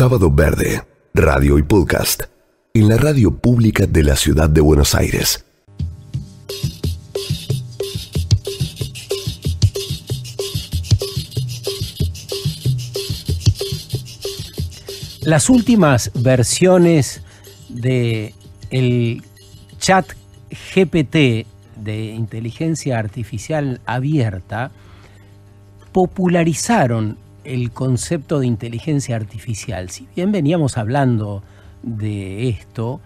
Sábado Verde, radio y podcast, en la radio pública de la ciudad de Buenos Aires. Las últimas versiones de el chat GPT de inteligencia artificial abierta popularizaron el concepto de inteligencia artificial. Si bien veníamos hablando de esto,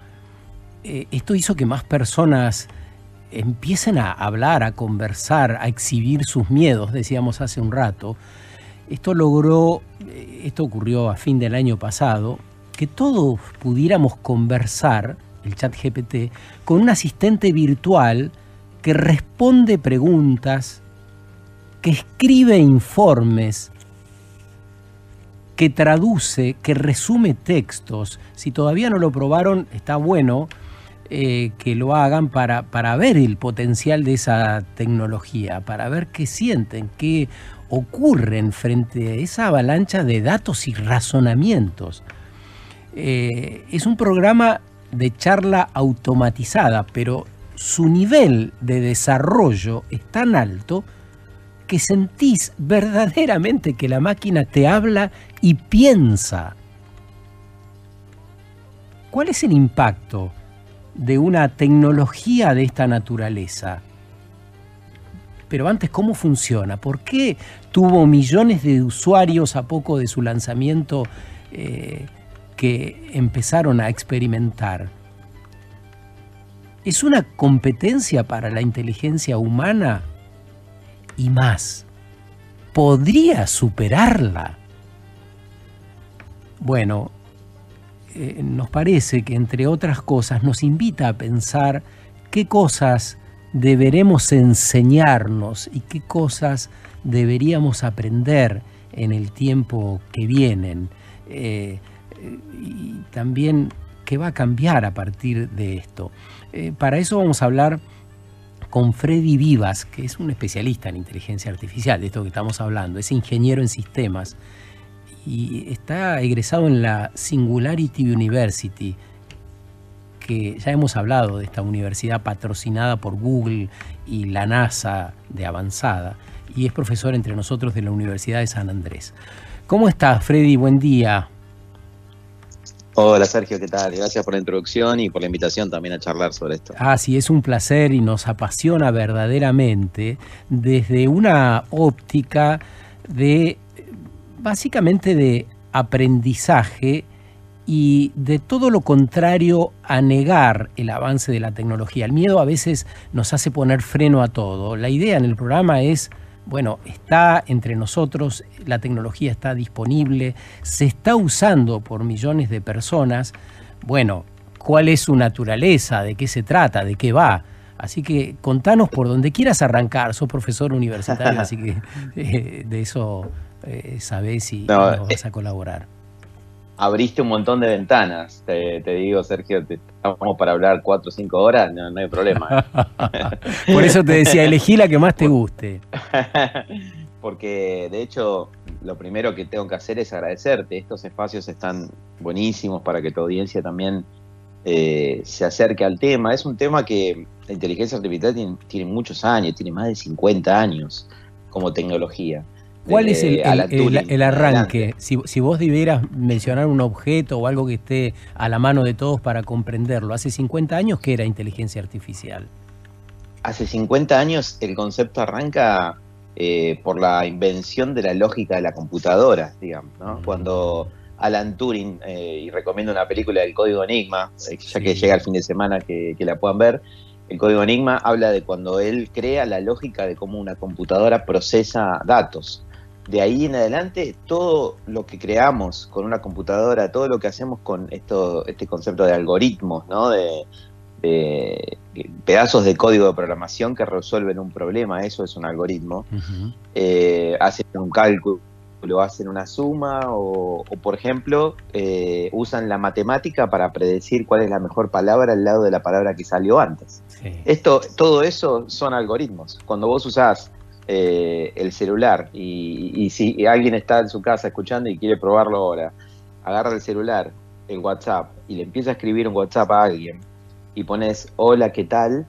esto hizo que más personas empiecen a hablar, a conversar, a exhibir sus miedos, decíamos hace un rato. Esto ocurrió a fin del año pasado, que todos pudiéramos conversar, el chat GPT, con un asistente virtual que responde preguntas, que escribe informes, que traduce, que resume textos. Si todavía no lo probaron, está bueno que lo hagan para ver el potencial de esa tecnología, para ver qué sienten, qué ocurren frente a esa avalancha de datos y razonamientos. Es un programa de charla automatizada, pero su nivel de desarrollo es tan alto que sentís verdaderamente que la máquina te habla y piensa. ¿Cuál es el impacto de una tecnología de esta naturaleza? Pero antes, ¿cómo funciona? ¿Por qué tuvo millones de usuarios a poco de su lanzamiento que empezaron a experimentar? ¿Es una competencia para la inteligencia humana? Y más, ¿podría superarla? Bueno, nos parece que, entre otras cosas, nos invita a pensar qué cosas deberemos enseñarnos y qué cosas deberíamos aprender en el tiempo que vienen. Y también qué va a cambiar a partir de esto. Para eso vamos a hablar con Freddy Vivas, que es un especialista en inteligencia artificial, de esto que estamos hablando. Es ingeniero en sistemas y está egresado en la Singularity University, que ya hemos hablado de esta universidad patrocinada por Google y la NASA de avanzada, y es profesor entre nosotros de la Universidad de San Andrés. ¿Cómo estás, Freddy? Buen día. Hola Sergio, ¿qué tal? Gracias por la introducción y por la invitación también a charlar sobre esto. Sí, es un placer y nos apasiona verdaderamente desde una óptica de, básicamente, de aprendizaje y de todo lo contrario a negar el avance de la tecnología. El miedo a veces nos hace poner freno a todo. La idea en el programa es, bueno, está entre nosotros, la tecnología está disponible, se está usando por millones de personas. Bueno, ¿cuál es su naturaleza? ¿De qué se trata? ¿De qué va? Así que contanos por donde quieras arrancar. Sos profesor universitario, así que de eso sabés y nos vas a colaborar. Abriste un montón de ventanas, te digo, Sergio, estamos para hablar 4 o 5 horas, no hay problema. Por eso te decía, elegí la que más te guste. Porque, de hecho, lo primero que tengo que hacer es agradecerte. Estos espacios están buenísimos para que tu audiencia también se acerque al tema. Es un tema que la inteligencia artificial tiene muchos años, tiene más de 50 años como tecnología. ¿Cuál es el arranque? Si vos debieras mencionar un objeto o algo que esté a la mano de todos para comprenderlo. Hace 50 años, ¿qué era inteligencia artificial? Hace 50 años el concepto arranca por la invención de la lógica de la computadora, digamos, ¿no? Cuando Alan Turing, y recomiendo una película del Código Enigma, ya que llega el fin de semana que la puedan ver. El Código Enigma habla de cuando él crea la lógica de cómo una computadora procesa datos. De ahí en adelante, todo lo que creamos con una computadora, todo lo que hacemos con este concepto de algoritmos, ¿no? De pedazos de código de programación que resuelven un problema, eso es un algoritmo. Hacen un cálculo, hacen una suma o por ejemplo, usan la matemática para predecir cuál es la mejor palabra al lado de la palabra que salió antes. Sí. Todo eso son algoritmos. Cuando vos usás el celular y si alguien está en su casa escuchando y quiere probarlo ahora, agarra el celular, el WhatsApp, y le empieza a escribir un WhatsApp a alguien, y pones hola, ¿qué tal?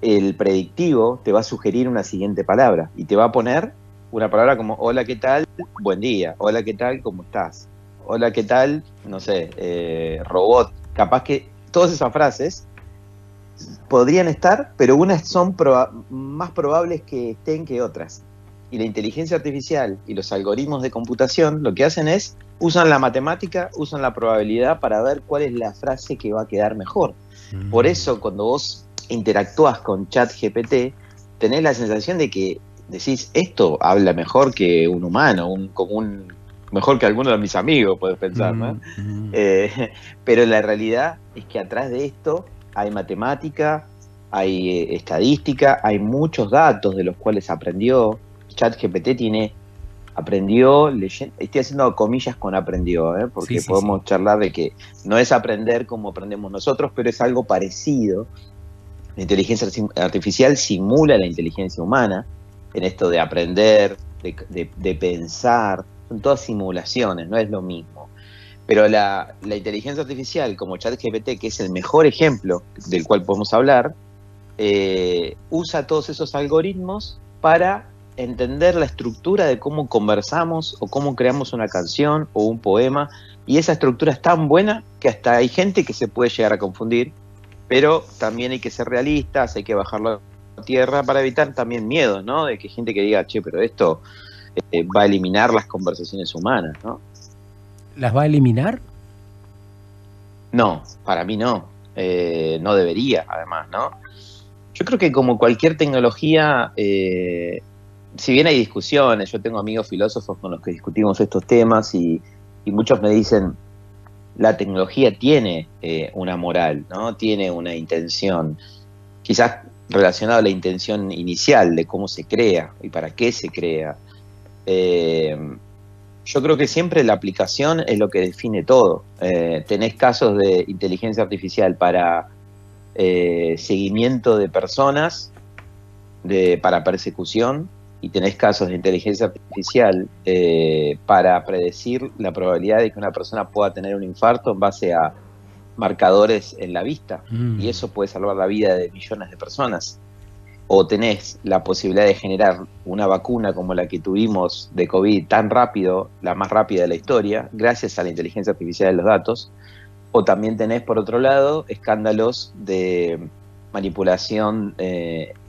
El predictivo te va a sugerir una siguiente palabra, y te va a poner una palabra como hola, ¿qué tal? Buen día. Hola, ¿qué tal? ¿Cómo estás? Hola, ¿qué tal? No sé, robot. Capaz que todas esas frases podrían estar, pero unas son más probables que estén que otras. Y la inteligencia artificial y los algoritmos de computación lo que hacen es, usan la matemática, usan la probabilidad para ver cuál es la frase que va a quedar mejor. Por eso, cuando vos interactúas con ChatGPT, tenés la sensación de que decís, esto habla mejor que un humano, mejor que alguno de mis amigos, podés pensar, ¿no? Pero la realidad es que atrás de esto hay matemática, hay estadística, hay muchos datos de los cuales aprendió. ChatGPT aprendió, estoy haciendo comillas con aprendió, porque Sí, podemos charlar de que no es aprender como aprendemos nosotros, pero es algo parecido. La inteligencia artificial simula la inteligencia humana en esto de aprender, de pensar, son todas simulaciones, no es lo mismo. Pero la inteligencia artificial, como ChatGPT, que es el mejor ejemplo del cual podemos hablar, usa todos esos algoritmos para entender la estructura de cómo conversamos o cómo creamos una canción o un poema, y esa estructura es tan buena que hasta hay gente que se puede llegar a confundir, pero también hay que ser realistas, hay que bajarlo a tierra para evitar también miedos, ¿no? De que gente que diga, che, pero esto va a eliminar las conversaciones humanas, ¿no? ¿Las va a eliminar? No, para mí no. No debería, además, ¿no? Yo creo que como cualquier tecnología, si bien hay discusiones, yo tengo amigos filósofos con los que discutimos estos temas y muchos me dicen, la tecnología tiene una moral, ¿no? Tiene una intención, quizás relacionada a la intención inicial de cómo se crea y para qué se crea. Yo creo que siempre la aplicación es lo que define todo. Tenés casos de inteligencia artificial para seguimiento de personas, para persecución, y tenés casos de inteligencia artificial para predecir la probabilidad de que una persona pueda tener un infarto en base a marcadores en la vista, y eso puede salvar la vida de millones de personas. O tenés la posibilidad de generar una vacuna como la que tuvimos de COVID tan rápido, la más rápida de la historia, gracias a la inteligencia artificial de los datos. O también tenés, por otro lado, escándalos de manipulación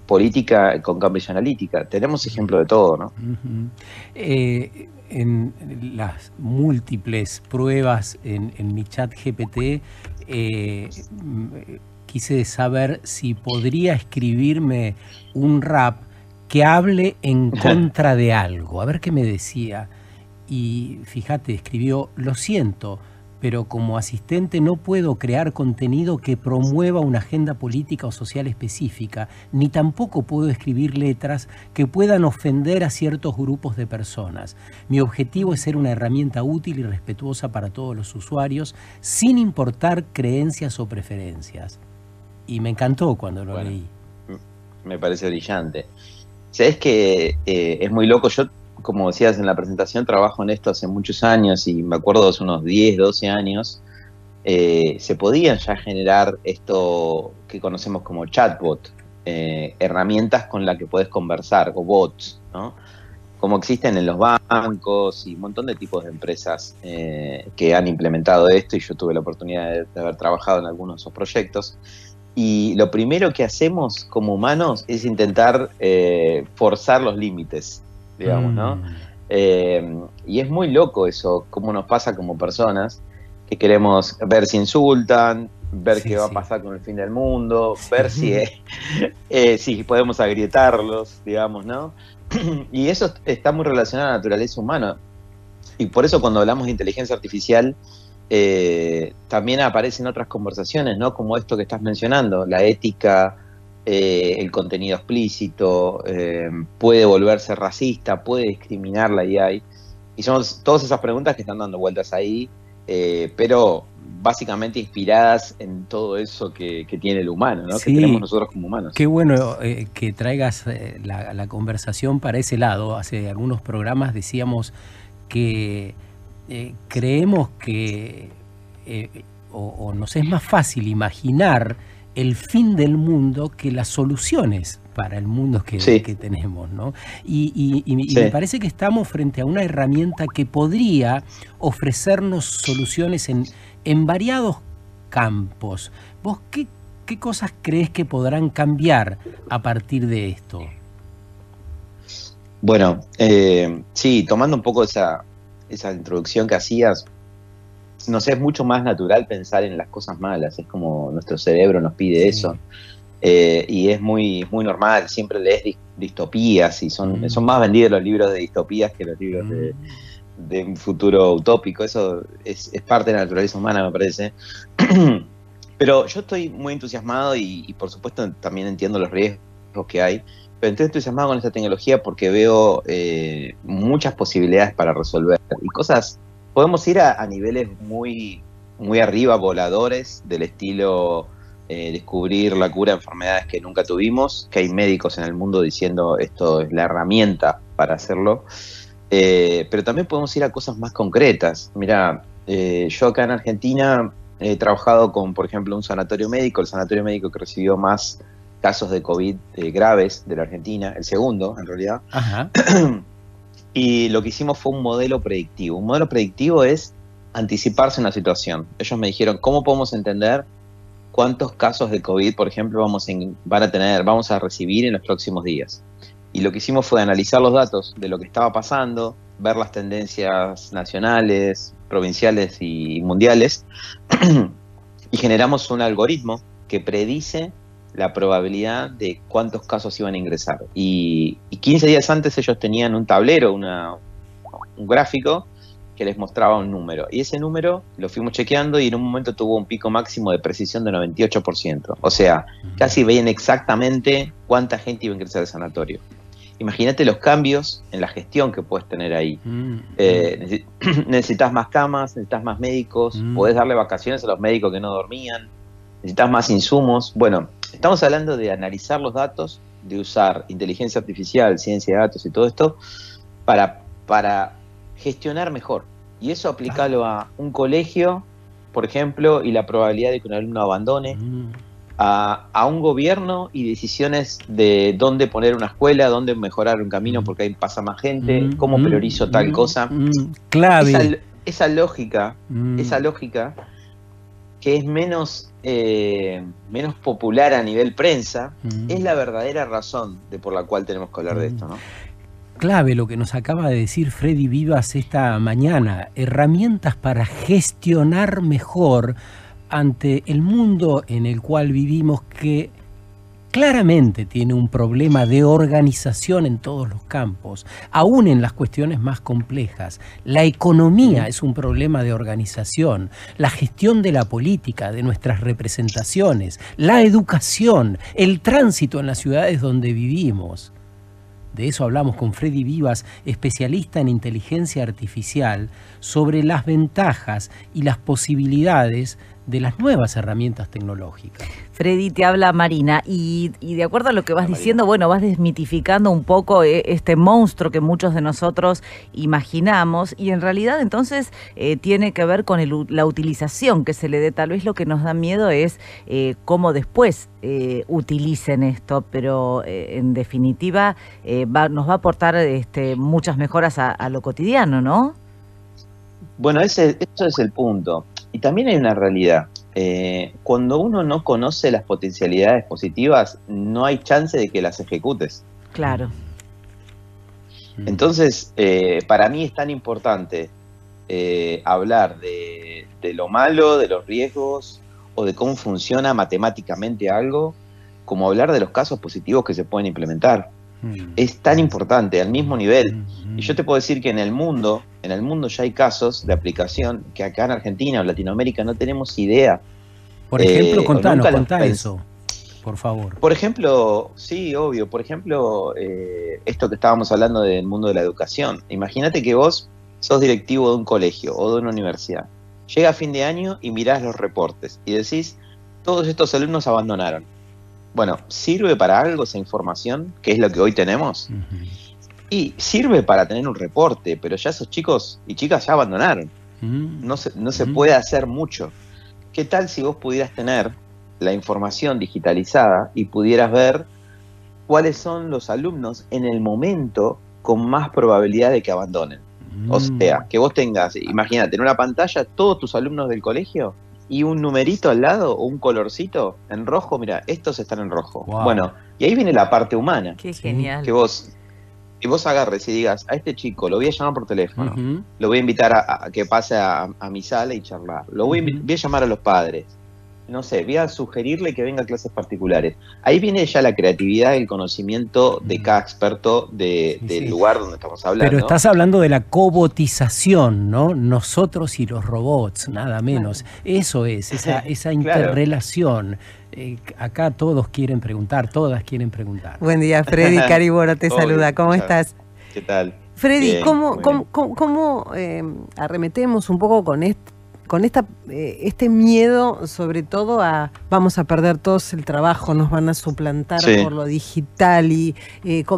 política con Cambridge Analytica. Tenemos ejemplo de todo, ¿no? En las múltiples pruebas en mi chat GPT, quise saber si podría escribirme un rap que hable en contra de algo. A ver qué me decía. Y fíjate, escribió, lo siento, pero como asistente no puedo crear contenido que promueva una agenda política o social específica, ni tampoco puedo escribir letras que puedan ofender a ciertos grupos de personas. Mi objetivo es ser una herramienta útil y respetuosa para todos los usuarios, sin importar creencias o preferencias. Y me encantó cuando lo leí. Me parece brillante. Sabés que es muy loco. Yo, como decías en la presentación, trabajo en esto hace muchos años y me acuerdo hace unos 10, 12 años, se podían ya generar esto que conocemos como chatbot, herramientas con las que podés conversar, o bots, ¿no? Como existen en los bancos y un montón de tipos de empresas que han implementado esto, y yo tuve la oportunidad de haber trabajado en algunos de esos proyectos. Y lo primero que hacemos como humanos es intentar forzar los límites, digamos, ¿no? Y es muy loco eso, cómo nos pasa como personas, que queremos ver si insultan, ver qué va a pasar con el fin del mundo, ver si podemos agrietarlos, digamos, ¿no? Y eso está muy relacionado a la naturaleza humana. Y por eso cuando hablamos de inteligencia artificial, también aparecen otras conversaciones, ¿no? Como esto que estás mencionando, la ética, el contenido explícito, puede volverse racista, puede discriminar la AI. Y son todas esas preguntas que están dando vueltas ahí, pero básicamente inspiradas en todo eso que tiene el humano, ¿no? Sí, que tenemos nosotros como humanos. Qué bueno que traigas la conversación para ese lado. Hace algunos programas decíamos que creemos que, o nos es más fácil imaginar el fin del mundo que las soluciones para el mundo que tenemos, ¿no? Y me parece que estamos frente a una herramienta que podría ofrecernos soluciones en variados campos. ¿Vos qué cosas crees que podrán cambiar a partir de esto? Bueno, sí, tomando un poco esa introducción que hacías, no sé, es mucho más natural pensar en las cosas malas, es como nuestro cerebro nos pide eso, y es muy, muy normal, siempre lees distopías y son más vendidos los libros de distopías que los libros de un futuro utópico, eso es parte de la naturaleza humana, me parece. Pero yo estoy muy entusiasmado y por supuesto también entiendo los riesgos que hay, pero estoy entusiasmado con esta tecnología porque veo muchas posibilidades para resolver y cosas. Podemos ir a niveles muy, muy arriba, voladores, del estilo descubrir la cura de enfermedades que nunca tuvimos, que hay médicos en el mundo diciendo esto es la herramienta para hacerlo, pero también podemos ir a cosas más concretas. Mira, yo acá en Argentina he trabajado con, por ejemplo, un sanatorio médico, el sanatorio médico que recibió más casos de COVID graves de la Argentina, el segundo en realidad. Ajá. Y lo que hicimos fue un modelo predictivo. Un modelo predictivo es anticiparse a una situación. Ellos me dijeron, ¿cómo podemos entender cuántos casos de COVID, por ejemplo, vamos a recibir en los próximos días? Y lo que hicimos fue analizar los datos de lo que estaba pasando, ver las tendencias nacionales, provinciales y mundiales, y generamos un algoritmo que predice la probabilidad de cuántos casos iban a ingresar. Y 15 días antes ellos tenían un tablero, un gráfico que les mostraba un número. Y ese número lo fuimos chequeando y en un momento tuvo un pico máximo de precisión de 98%. O sea, casi veían exactamente cuánta gente iba a ingresar al sanatorio. Imagínate los cambios en la gestión que puedes tener ahí. Necesitas más camas, necesitas más médicos, podés darle vacaciones a los médicos que no dormían, necesitas más insumos. Bueno, estamos hablando de analizar los datos, de usar inteligencia artificial, ciencia de datos y todo esto para gestionar mejor. Y eso aplicarlo a un colegio, por ejemplo, y la probabilidad de que un alumno abandone, a un gobierno y decisiones de dónde poner una escuela, dónde mejorar un camino porque ahí pasa más gente, cómo priorizo tal cosa. Clave. Esa lógica que es menos popular a nivel prensa, es la verdadera razón por la cual tenemos que hablar de esto, ¿no? Clave lo que nos acaba de decir Freddy Vivas esta mañana, herramientas para gestionar mejor ante el mundo en el cual vivimos, que claramente tiene un problema de organización en todos los campos, aún en las cuestiones más complejas. La economía es un problema de organización, la gestión de la política, de nuestras representaciones, la educación, el tránsito en las ciudades donde vivimos. De eso hablamos con Freddy Vivas, especialista en inteligencia artificial, sobre las ventajas y las posibilidades de las nuevas herramientas tecnológicas. Freddy, te habla Marina, y de acuerdo a lo que vas diciendo, bueno, vas desmitificando un poco este monstruo que muchos de nosotros imaginamos, y en realidad entonces tiene que ver con la utilización que se le dé. Tal vez lo que nos da miedo es cómo después utilicen esto, pero en definitiva nos va a aportar muchas mejoras a lo cotidiano, ¿no? Bueno, eso es el punto. Y también hay una realidad. Cuando uno no conoce las potencialidades positivas, no hay chance de que las ejecutes. Claro. Entonces, para mí es tan importante hablar de lo malo, de los riesgos, o de cómo funciona matemáticamente algo, como hablar de los casos positivos que se pueden implementar. Es tan importante, al mismo nivel. Y yo te puedo decir que en el mundo ya hay casos de aplicación que acá en Argentina o Latinoamérica no tenemos idea. Por ejemplo, contá eso, por favor. Por ejemplo, sí, obvio. Por ejemplo, esto que estábamos hablando del mundo de la educación. Imagínate que vos sos directivo de un colegio o de una universidad. Llega fin de año y mirás los reportes y decís, todos estos alumnos abandonaron. Bueno, ¿sirve para algo esa información, que es lo que hoy tenemos? Y sirve para tener un reporte, pero ya esos chicos y chicas ya abandonaron. No se puede hacer mucho. ¿Qué tal si vos pudieras tener la información digitalizada y pudieras ver cuáles son los alumnos en el momento con más probabilidad de que abandonen? O sea, que vos tengas, imagínate, en una pantalla todos tus alumnos del colegio y un numerito al lado o un colorcito en rojo. Mira, estos están en rojo. Wow. Bueno, y ahí viene la parte humana. Qué genial. Que vos agarres y digas, a este chico lo voy a llamar por teléfono, lo voy a invitar a que pase a mi sala y charlar, voy a llamar a los padres, no sé, voy a sugerirle que venga a clases particulares. Ahí viene ya la creatividad y el conocimiento de cada experto del lugar donde estamos hablando. Pero estás hablando de la cobotización, ¿no? Nosotros y los robots, nada menos. Claro. Eso es, esa interrelación. Acá todos quieren preguntar, todas quieren preguntar. Buen día, Freddy. Cari Boro te saluda. ¿Cómo estás? ¿Qué tal? Freddy, bien, ¿cómo arremetemos un poco con este miedo, sobre todo a vamos a perder todos el trabajo, nos van a suplantar por lo digital y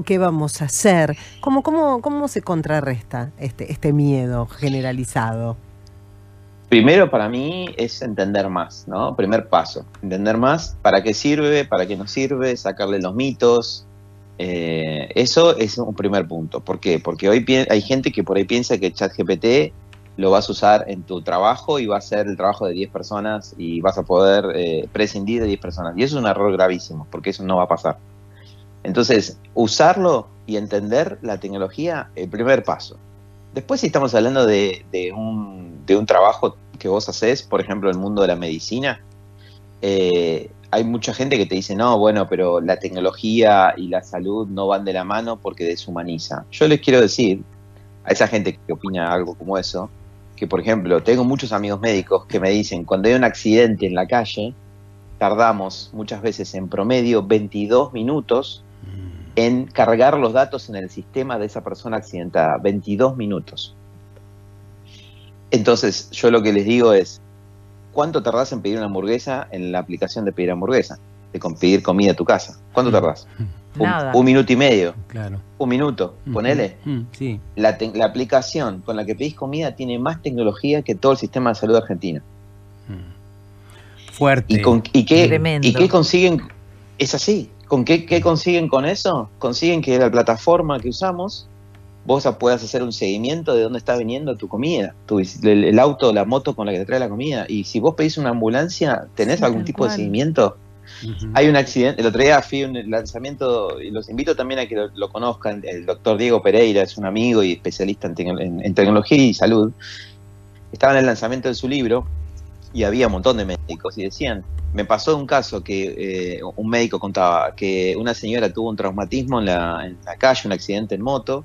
qué vamos a hacer? ¿Cómo se contrarresta este miedo generalizado? Primero, para mí, es entender más, ¿no? Primer paso, entender más para qué sirve, para qué no sirve, sacarle los mitos. Eso es un primer punto. ¿Por qué? Porque hoy hay gente que por ahí piensa que ChatGPT lo vas a usar en tu trabajo y va a ser el trabajo de 10 personas y vas a poder prescindir de 10 personas. Y eso es un error gravísimo, porque eso no va a pasar. Entonces, usarlo y entender la tecnología, el primer paso. Después, si estamos hablando de un trabajo que vos hacés, por ejemplo, en el mundo de la medicina, hay mucha gente que te dice, no, bueno, pero la tecnología y la salud no van de la mano porque deshumaniza. Yo les quiero decir a esa gente que opina algo como eso, que, por ejemplo, tengo muchos amigos médicos que me dicen, cuando hay un accidente en la calle, tardamos muchas veces en promedio 22 minutos en cargar los datos en el sistema de esa persona accidentada. 22 minutos. Entonces, yo lo que les digo es, ¿cuánto tardás en pedir una hamburguesa en la aplicación de pedir hamburguesa? De pedir comida a tu casa. ¿Cuánto tardás? Un minuto y medio. Claro. Un minuto, ponele. Sí. La aplicación con la que pedís comida tiene más tecnología que todo el sistema de salud argentino. Fuerte. ¿Y qué consiguen? Es así. ¿Qué consiguen con eso? Consiguen que la plataforma que usamos, vos puedas hacer un seguimiento de dónde está viniendo tu comida, el auto, la moto con la que te trae la comida. Y si vos pedís una ambulancia, ¿tenés algún tipo de seguimiento? Hay un accidente, el otro día fui a un lanzamiento, y los invito también a que lo conozcan, el doctor Diego Pereira es un amigo y especialista en tecnología y salud. Estaba en el lanzamiento de su libro y había un montón de médicos y decían, me pasó un caso que un médico contaba que una señora tuvo un traumatismo en la calle, un accidente en moto,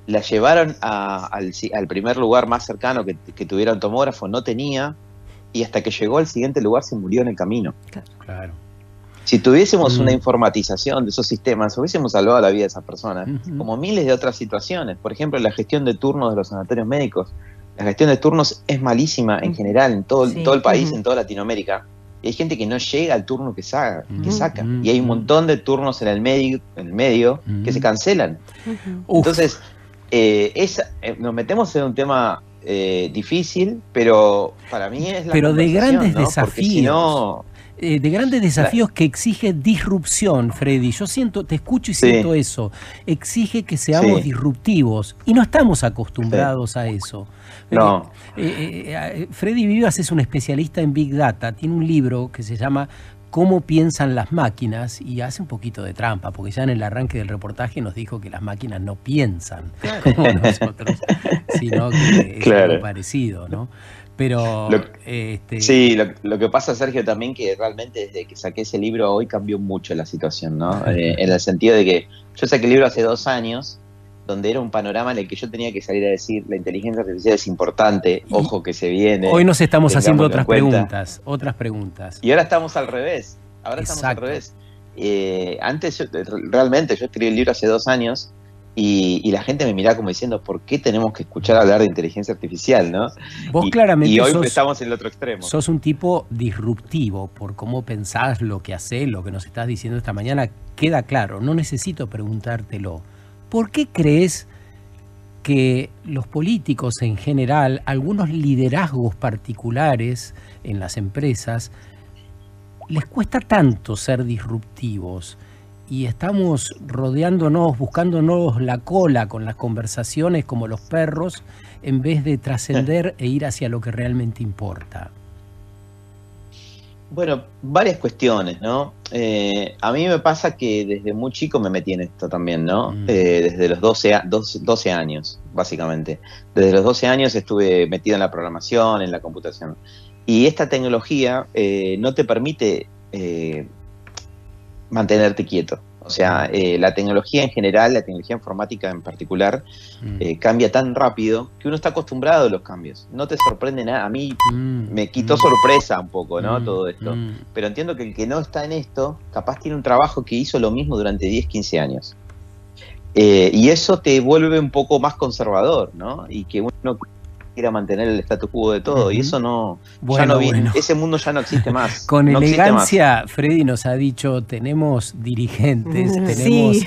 la llevaron al primer lugar más cercano que tuviera un tomógrafo, no tenía, y hasta que llegó al siguiente lugar se murió en el camino. Claro. Si tuviésemos una informatización de esos sistemas, hubiésemos salvado la vida de esas personas, como miles de otras situaciones. Por ejemplo, la gestión de turnos de los sanatorios médicos. La gestión de turnos es malísima en general, en todo el país, en toda Latinoamérica. Y hay gente que no llega al turno que saca. Y hay un montón de turnos en el medio que se cancelan. Entonces, nos metemos en un tema difícil, pero para mí es la Pero de grandes ¿no? desafíos. Si no, de grandes desafíos que exige disrupción, Freddy. Yo te escucho y siento eso. Exige que seamos disruptivos y no estamos acostumbrados a eso. No. Freddy Vivas es un especialista en Big Data. Tiene un libro que se llama Cómo piensan las máquinas y hace un poquito de trampa, porque ya en el arranque del reportaje nos dijo que las máquinas no piensan como nosotros, sino que es algo parecido, ¿no? Pero lo que pasa, Sergio, también que realmente desde que saqué ese libro hoy cambió mucho la situación, ¿no? En el sentido de que yo saqué el libro hace 2 años, donde era un panorama en el que yo tenía que salir a decir la inteligencia artificial es importante, ojo que se viene. Hoy nos estamos haciendo otras preguntas. Y ahora estamos al revés. Antes realmente yo escribí el libro hace 2 años y la gente me miraba como diciendo, ¿por qué tenemos que escuchar hablar de inteligencia artificial, no? Vos claramente y hoy estamos en el otro extremo. Sos un tipo disruptivo por cómo pensás, lo que hacés, lo que nos estás diciendo esta mañana, queda claro. No necesito preguntártelo. ¿Por qué crees que los políticos en general, algunos liderazgos particulares en las empresas, les cuesta tanto ser disruptivos y estamos rodeándonos, buscándonos la cola con las conversaciones como los perros, en vez de trascender e ir hacia lo que realmente importa? Bueno, varias cuestiones, ¿no? A mí me pasa que desde muy chico me metí en esto también, ¿no? Desde los 12 años, básicamente. Desde los 12 años estuve metido en la programación, en la computación. Y esta tecnología no te permite mantenerte quieto. O sea, la tecnología en general, la tecnología informática en particular, cambia tan rápido que uno está acostumbrado a los cambios. No te sorprende nada. A mí me quitó sorpresa un poco, ¿no? Todo esto. Pero entiendo que el que no está en esto, capaz tiene un trabajo que hizo lo mismo durante 10, 15 años. Y eso te vuelve un poco más conservador, ¿no? Y que uno quiera mantener el status quo de todo, y eso no, bueno, ese mundo ya no existe más. Con no elegancia, Freddy nos ha dicho, tenemos dirigentes, tenemos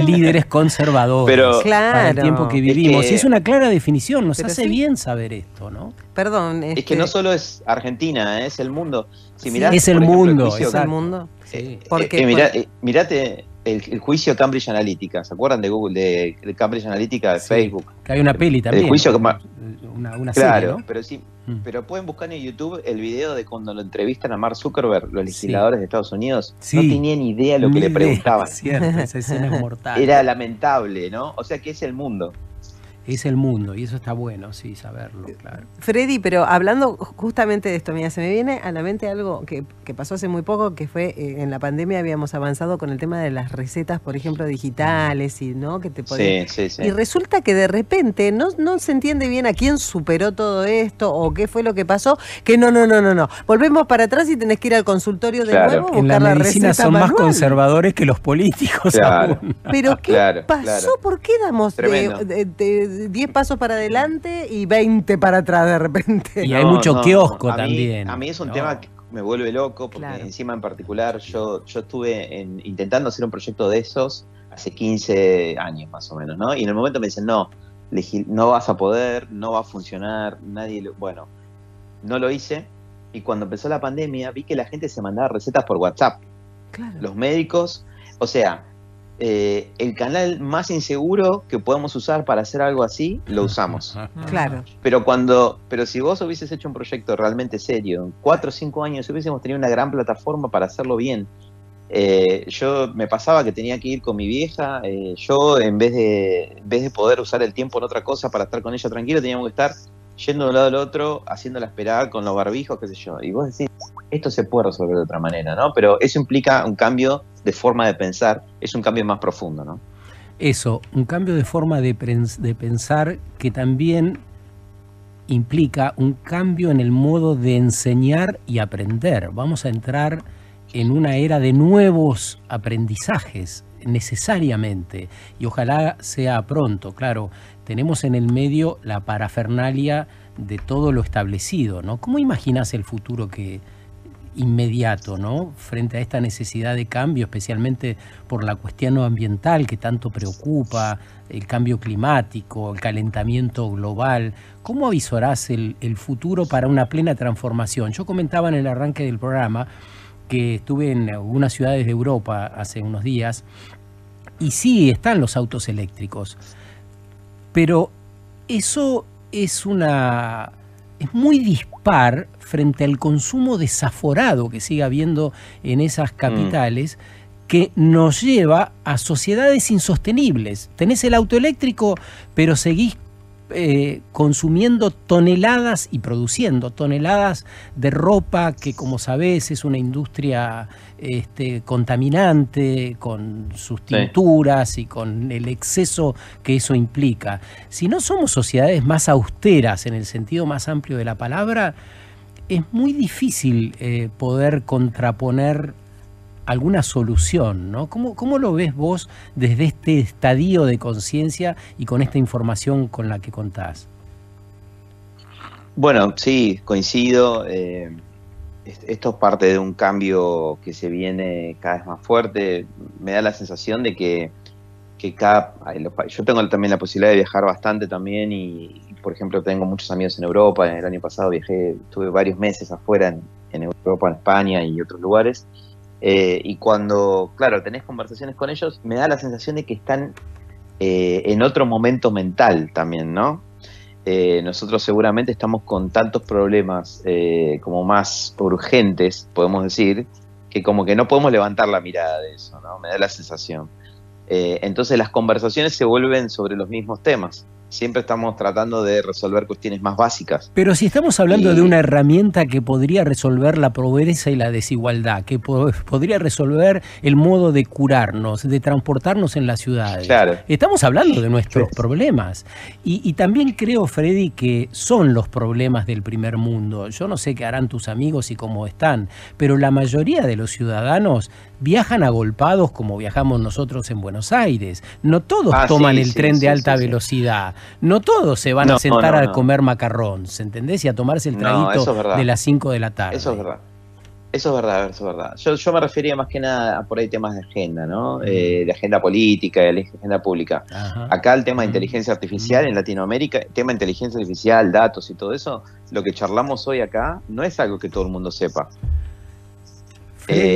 líderes conservadores, pero, para el tiempo que vivimos. Es que, y es una clara definición, nos hace bien saber esto, ¿no? Perdón. Es que no solo es Argentina, es el mundo. Si sí, mirás, es el mundo, es el mundo. Sí. Mirate el juicio Cambridge Analytica. ¿Se acuerdan de Google, de Cambridge Analytica, de Facebook? Que hay una peli también. El juicio una claro, serie, ¿no? pero sí. Pero pueden buscar en YouTube el video de cuando lo entrevistan a Mark Zuckerberg, los legisladores de Estados Unidos. No tenían idea lo que le preguntaban. Cierto, esa escena es mortal. Era lamentable, ¿no? O sea que es el mundo. Es el mundo, y eso está bueno, sí, saberlo, claro. Freddy, pero hablando justamente de esto, mira, se me viene a la mente algo que pasó hace muy poco, que fue en la pandemia habíamos avanzado con el tema de las recetas, por ejemplo, digitales, y ¿no? Que te podían... Sí. Y resulta que de repente no se entiende bien a quién superó todo esto o qué fue lo que pasó, que no. Volvemos para atrás y tenés que ir al consultorio de nuevo, buscar en la medicina son manual. Más conservadores que los políticos aún. Pero ¿qué pasó? ¿Por qué damos 10 pasos para adelante y 20 para atrás de repente? Y hay mucho kiosco también. A mí es un tema que me vuelve loco, porque encima en particular yo estuve intentando hacer un proyecto de esos hace 15 años más o menos, ¿no? Y en el momento me dicen, no vas a poder, no va a funcionar, bueno, no lo hice. Y cuando empezó la pandemia vi que la gente se mandaba recetas por WhatsApp. Claro. Los médicos, o sea... el canal más inseguro que podemos usar para hacer algo así, lo usamos. Claro. Pero si vos hubieses hecho un proyecto realmente serio, en 4 o 5 años hubiésemos tenido una gran plataforma para hacerlo bien. Yo me pasaba que tenía que ir con mi vieja, yo en vez de poder usar el tiempo en otra cosa para estar con ella tranquilo, teníamos que estar yendo de un lado al otro, haciéndola esperar con los barbijos, qué sé yo. Y vos decís, esto se puede resolver de otra manera, ¿no? Pero eso implica un cambio de forma de pensar, es un cambio más profundo, ¿no? Eso, un cambio de forma de pensar que también implica un cambio en el modo de enseñar y aprender. Vamos a entrar en una era de nuevos aprendizajes, necesariamente, y ojalá sea pronto. Claro, tenemos en el medio la parafernalia de todo lo establecido, ¿no? ¿Cómo imaginas el futuro inmediato, ¿no? Frente a esta necesidad de cambio, especialmente por la cuestión ambiental que tanto preocupa, el cambio climático, el calentamiento global? ¿Cómo avisorás el futuro para una plena transformación? Yo comentaba en el arranque del programa que estuve en algunas ciudades de Europa hace unos días, y sí, están los autos eléctricos, pero eso es muy dispar frente al consumo desaforado que sigue habiendo en esas capitales, que nos lleva a sociedades insostenibles. Tenés el auto eléctrico, pero seguís consumiendo toneladas y produciendo toneladas de ropa que, como sabés, es una industria contaminante, con sus tinturas y con el exceso que eso implica. Si no somos sociedades más austeras en el sentido más amplio de la palabra, es muy difícil poder contraponer alguna solución, ¿no? ¿Cómo lo ves vos desde este estadio de conciencia y con esta información con la que contás? Bueno, sí, coincido. Esto es parte de un cambio que se viene cada vez más fuerte. Me da la sensación de que yo tengo también la posibilidad de viajar bastante también y, por ejemplo, tengo muchos amigos en Europa. El año pasado estuve varios meses afuera en Europa, en España y otros lugares. Y cuando, claro, tenés conversaciones con ellos, me da la sensación de que están en otro momento mental también, ¿no? Nosotros seguramente estamos con tantos problemas como más urgentes, podemos decir, que como que no podemos levantar la mirada de eso, ¿no? Me da la sensación. Entonces las conversaciones se vuelven sobre los mismos temas. Siempre estamos tratando de resolver cuestiones más básicas. Pero si estamos hablando de una herramienta que podría resolver la pobreza y la desigualdad, que podría resolver el modo de curarnos, de transportarnos en las ciudades. Claro. Estamos hablando de nuestros problemas. Y también creo, Freddy, que son los problemas del primer mundo. Yo no sé qué harán tus amigos y cómo están, pero la mayoría de los ciudadanos viajan agolpados como viajamos nosotros en Buenos Aires. No todos toman el tren de alta velocidad. No todos se van a sentar a comer macarrons, ¿entendés? Y a tomarse el traguito de las 5 de la tarde. Eso es verdad. Eso es verdad. Yo me refería más que nada a por ahí temas de agenda, ¿no? De agenda política, de agenda pública. Ajá. Acá el tema de inteligencia artificial en Latinoamérica, el tema de inteligencia artificial, datos y todo eso, lo que charlamos hoy acá no es algo que todo el mundo sepa.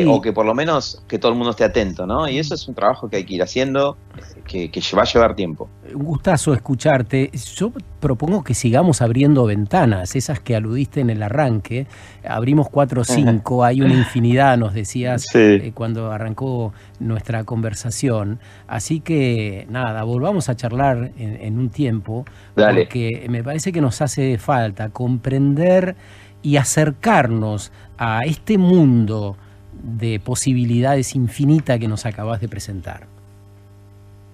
O que por lo menos que todo el mundo esté atento, ¿no? Y eso es un trabajo que hay que ir haciendo, que va a llevar tiempo. Un gustazo escucharte. Yo propongo que sigamos abriendo ventanas, esas que aludiste en el arranque. Abrimos 4 o 5, hay una infinidad, nos decías cuando arrancó nuestra conversación. Así que, nada, volvamos a charlar en un tiempo. Dale. Porque me parece que nos hace falta comprender y acercarnos a este mundo de posibilidades infinita que nos acabas de presentar.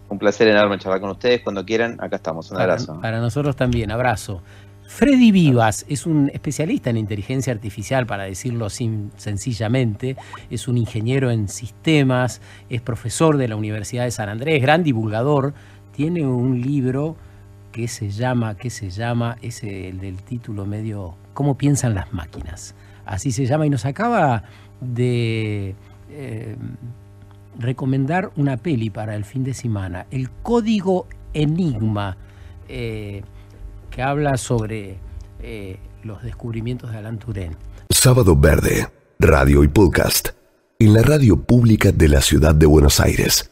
Un placer enorme charlar con ustedes. Cuando quieran, acá estamos. Un abrazo. Para nosotros también, abrazo. Freddy Vivas es un especialista en inteligencia artificial, para decirlo sencillamente. Es un ingeniero en sistemas, es profesor de la Universidad de San Andrés, gran divulgador. Tiene un libro que se llama, es el del título medio, ¿Cómo piensan las máquinas? Así se llama, y nos acaba de recomendar una peli para el fin de semana, El Código Enigma, que habla sobre los descubrimientos de Alan Turing. Sábado Verde, radio y podcast, en la radio pública de la ciudad de Buenos Aires.